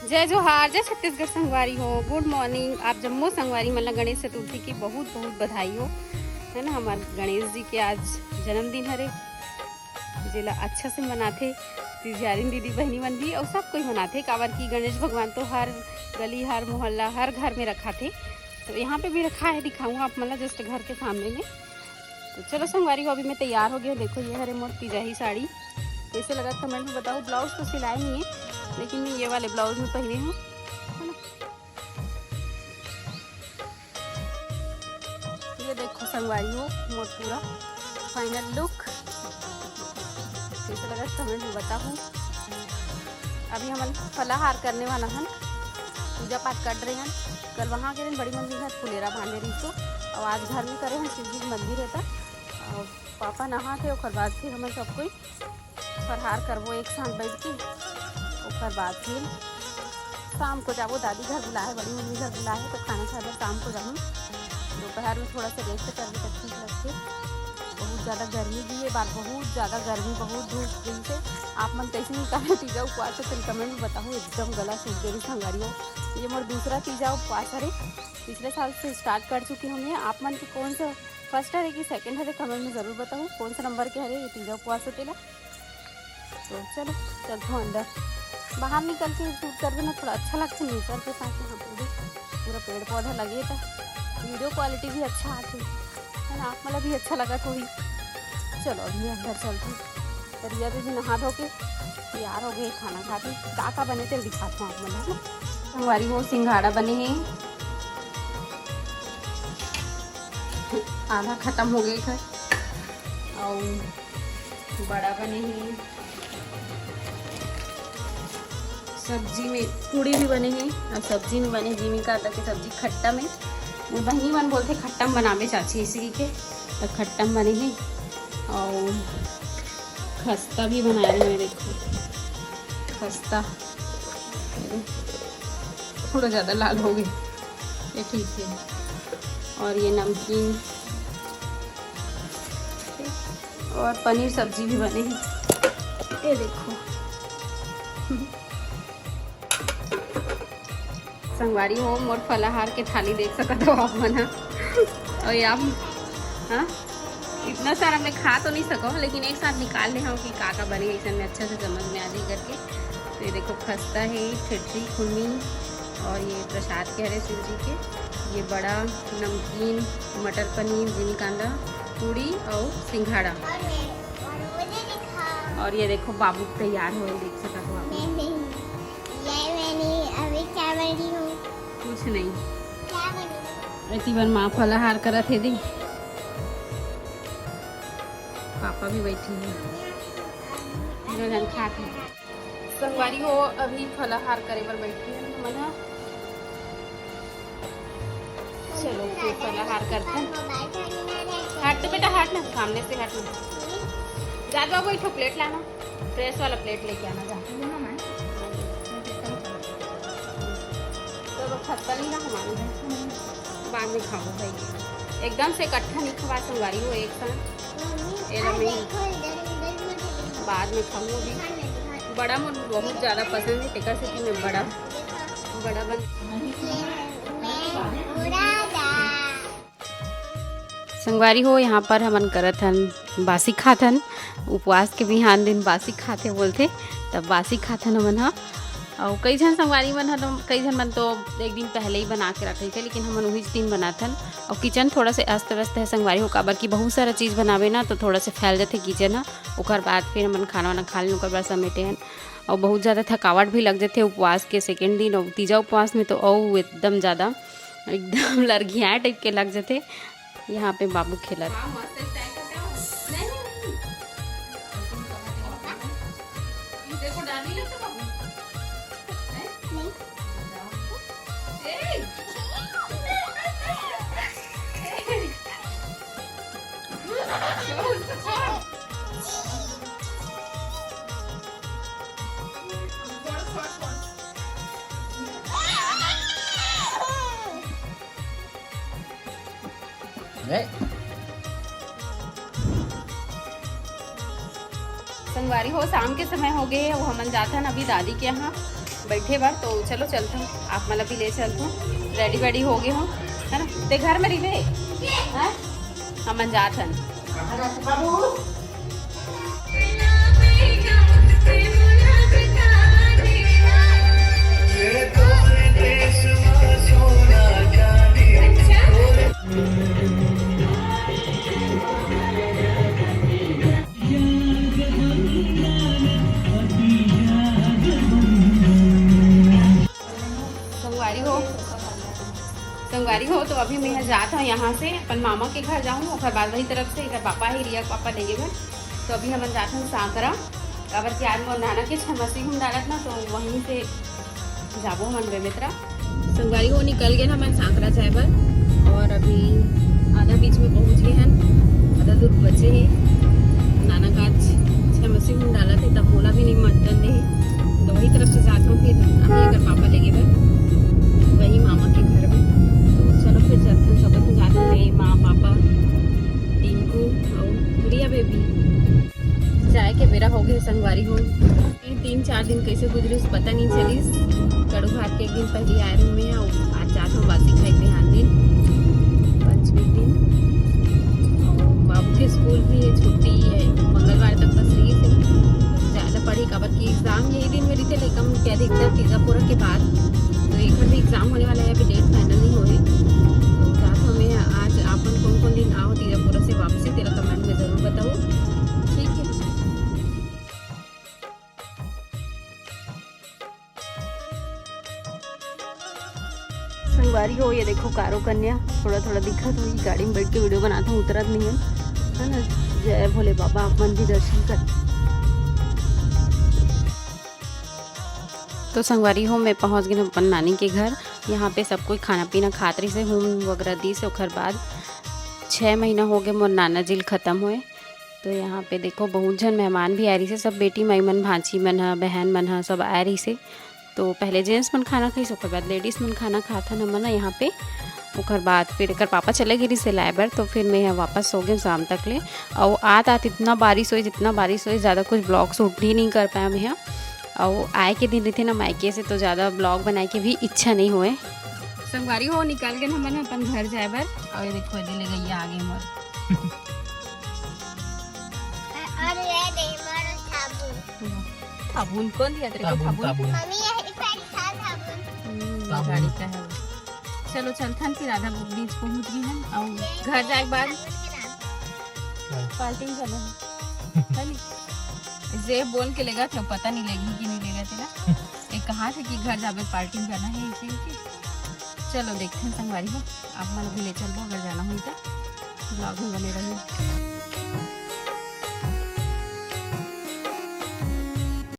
जय जोहार, जय छत्तीसगढ़ संगवारी हो। Good morning. आप जम्मू संगवारी मतलब गणेश चतुर्थी की बहुत बहुत बधाई हो, है ना। हमारे गणेश जी के आज जन्मदिन हरे, जिला अच्छा से मनाथे। तिजारिन दीदी बहनी मन भी और सब कोई मनाथे, काबर की गणेश भगवान तो हर गली हर मोहल्ला हर घर में रखा थे, तो यहाँ पे भी रखा है। दिखाऊंगा आप मतलब जस्ट घर के सामने में। तो चलो संगवारी हो, अभी मैं तैयार हो गया। देखो ये हरे मोर तिजाही साड़ी कैसे लगा कमेंट में बताओ। ब्लाउज तो सिलाई नहीं है, लेकिन मैं ये वाले ब्लाउज में पहनी हूँ, है ना। ये देखो संगवारी हो मोर पूरा फाइनल लुक कैसे लगा कमेंट में बताओ। अभी हम फलाहार करने वाला हैं, पूजा पाठ कर रहे हैं। कल वहाँ के दिन बड़ी मंदिर है फुलेरा बांधे रही तो, और आज घर में करे हैं शिव जी मंदिर रहता। और पापा नहा थे और बाद फिर हम सब कोई फरहार करवो एक साथ बैठ के। और बाद फिर शाम को जाबो, दादी घर बुला है, बड़ी मम्मी घर बुला है, तो खाना खा लो। शाम को जाऊँ, दोपहर में थोड़ा सा रेस्ट कर ले तो ठीक लगते। बहुत ज़्यादा गर्मी भी है बात, बहुत ज़्यादा गर्मी, बहुत धूप दिन से। आप मन कैसे निकाले तीजा उपवास है, कमेंट में बताओ। एकदम गला सूख गई संगवारी हो। ये मोर दूसरा तीजा उपवास है, पिछले साल से स्टार्ट कर चुकी हूँ मैं। आप मन के कौन सा फर्स्ट है कि सेकंड है, कमेंट में ज़रूर बताओ कौन सा नंबर के है ये तीजा उपवास होते ला। तो चलो चलते अंदर, बाहर निकल के शूट कर देना, थोड़ा अच्छा लगता है नेचर के साथ। यहाँ पर भी पूरा पेड़ पौधा लगे था, वीडियो क्वालिटी भी अच्छा आती है ना, आप मतलब भी अच्छा लगा थोड़ी। चलो अभी अंदर चलते हैं। रिया भी नहा धो के तैयार हो गए, खाना खाते का बने थे दिखाता हूँ आप मतलब। संगवारी हो सिंघाड़ा बने हैं, आधा खत्म हो गए थे, और बड़ा बने हैं। सब्जी में पूड़ी भी बने हैं, और सब्जी में बने जीविका आटा की सब्जी खट्टा में। बहनी मन बोलते खट्टम बनावे चाची इसी के, तो खट्टम बने हैं। और खस्ता भी बना रही हैं, देखो खस्ता थोड़ा ज़्यादा लाल हो गए, ये ठीक है। और ये नमकीन और पनीर सब्जी भी बने हैं, ये देखो। संगवारी हो मोर फलाहार के थाली देख सकते हो आप मना। और ये आप हाँ इतना सारा मैं खा तो नहीं सको, लेकिन एक साथ निकाल ले हम कि का बने ऐसा में अच्छा से समझ में आ जाए करके। तो ये देखो खस्ता है, ठेठरी खुरनी, और ये प्रसाद के हरे शिव जी के। ये बड़ा नमकीन, मटर पनीर, जिमी कांदा, पूड़ी और सिंघाड़ा। और ये देखो बाबू तैयार हो, देख सकते हो आप। कुछ नहीं, ऐसी बार माँ फलाहार करा थे दी, पापा भी बैठी है, जन खाते संगवारी हो। अभी फलाहार करे पर बैठी है मना। चलो फिर फलाहार करते हैं। हट बेटा हट ना, सामने से हट ना। जा बाबू एक प्लेट लाना, फ्रेश वाला प्लेट लेके आना जा। तो खत्ता नहीं ना हमारे, बाद में खाओ भाई, एकदम से इकट्ठा नहीं खवा संगवारी हो एक साथ, बाद में खाऊँ। भी बड़ा मुझे बहुत ज़्यादा पसंद है, टिका से कि मैं बड़ा बन। संगवारी हो यहाँ पर हमन करत हन बासी खाथन, उपवास के बिहान दिन बासी खाते बोलते, तब बासी खाथन हमन हा। और कई जन संगवारी मन है, कई जन मन तो एक दिन पहले ही बना के रखे थे, लेकिन हमन वही दिन बनाथन। और किचन थोड़ा से अस्त व्यस्त है संगवारी हो, काबर की बहुत सारा चीज़ बनावे ना, तो थोड़ा से फैल जाते किचन है। ओकर बाद फिर हमन खाना वाना खा लें, ओकर बाद समेटे हैं। और बहुत ज़्यादा थकावट भी लग जाते उपवास के सेकेंड दिन, और तीजा उपवास में तो और एकदम ज़्यादा एकदम लरघिया टाइप के लग जाते। यहाँ पे बाबू खेला संगवारी हो। शाम के समय हो गए, वो हमन जाते हैं अभी दादी के यहाँ बैठे बार तो चलो चलते हूँ, आप मतलब भी ले चलते हूँ। रेडी वेडी हो गए हो है ना, ते घर में रही हैं हम जात हन। संगवारी हो तो अभी मैं जाता हूँ यहाँ से अपन मामा के घर जाऊँ और बाद वही तरफ से इधर पापा ही रिया पापा लेंगे घर। तो अभी हम जाते हैं सांकरा अगर कि आज मोर नाना के छमसी घूम डालत ना, तो वहीं से जाबो मन बेमित्रा। संगवारी हो निकल गए हम सांकरा जाए बर और अभी आधा बीच में पहुँच गए हैं, आधा दूर बचे ही। नाना का छमसी घूम डाला थे तब बोला भी नहीं मतन दे, तो वही तरफ से जाता हूँ फिर अभी अगर पापा लेंगे बर वही मामा के घर में। तो चलो फिर चलते हैं, सब जाते हैं माँ पापा टिंकू और रिया बेबी। चाय के बेरा हो गए संगवारी हो, 3-4 दिन कैसे गुजरे पता नहीं चलिस। कड़ू भात के एक दिन पहले आए रूम में और आज जाते हैं बासी खाए बिहान दिन पंचमी दिन। और बाबू के स्कूल भी है, छुट्टी है मंगलवार तक बस रही थे ज़्यादा पढ़ी काबर की एग्ज़ाम यही दिन मेरी थे लेकिन क्या अधिकतर तीजापुरा के बाद तो एक भी एग्ज़ाम होने वाला है, अभी डेट फाइनल नहीं हो रही। तो जात हमें आज आपन कौन कौन दिन आओ तीजापुरा से वापसी तेरा कमेंट में ज़रूर बताओ, ठीक है। संगवारी हो ये देखो कारो कन्या थोड़ा थोड़ा दिखत हुई, गाड़ी में बैठ के वीडियो बनाता हूँ, उतरत नहीं है ना। जय भोले बाबा, आप मन भी दर्शन कर। तो संगवारी हो मैं पहुंच गई अपन नानी के घर। यहाँ पे सब कोई खाना पीना खात रही से होम वगैरह दी से ओखर बाद 6 महीना हो गए मोर नाना जिल ख़त्म हुए। तो यहाँ पे देखो बहुत जन मेहमान भी आ रही से, सब बेटी माई मन भांची मन है बहन मन है सब आ रही से। तो पहले जेंट्स मन खाना खाई ओखर बाद लेडीज़ मन खाना खाता न मन यहाँ पे। ओखर बाद फिर एक पापा चले गई से लाए बर, तो फिर मैं यहाँ वापस सो गई शाम तक ले। और आत इतना बारिश हुई जितना बारिश हुई ज़्यादा कुछ ब्लॉग शूट भी नहीं कर पाया मैं यहाँ। और आए के दिन रहते ना मायके से तो ज़्यादा ब्लॉग बनाए के भी इच्छा नहीं हुए। संगवारी हो निकल गए हमन अपन घर जाए बर और ये देखो ये ले गई आगे मोर और ये दे मोर साबुन। साबुन कौन दिया तेरे को? साबुन मम्मी ये पैक था साबुन। गाड़ी का है। चलो चलथन फिर आधा बीच पहुंच गई हम और घर जाए के बाद पार्टी करना जे बोल के लेगा तो पता नहीं लगी कि नहीं लेगा तेरा। एक कहा था कि घर जाके पार्टी करना है इसी की। चलो देखते हैं संगवारी हो, आप मन भी ले चलो अगर जाना हुई तो ब्लॉग में बने रहिए।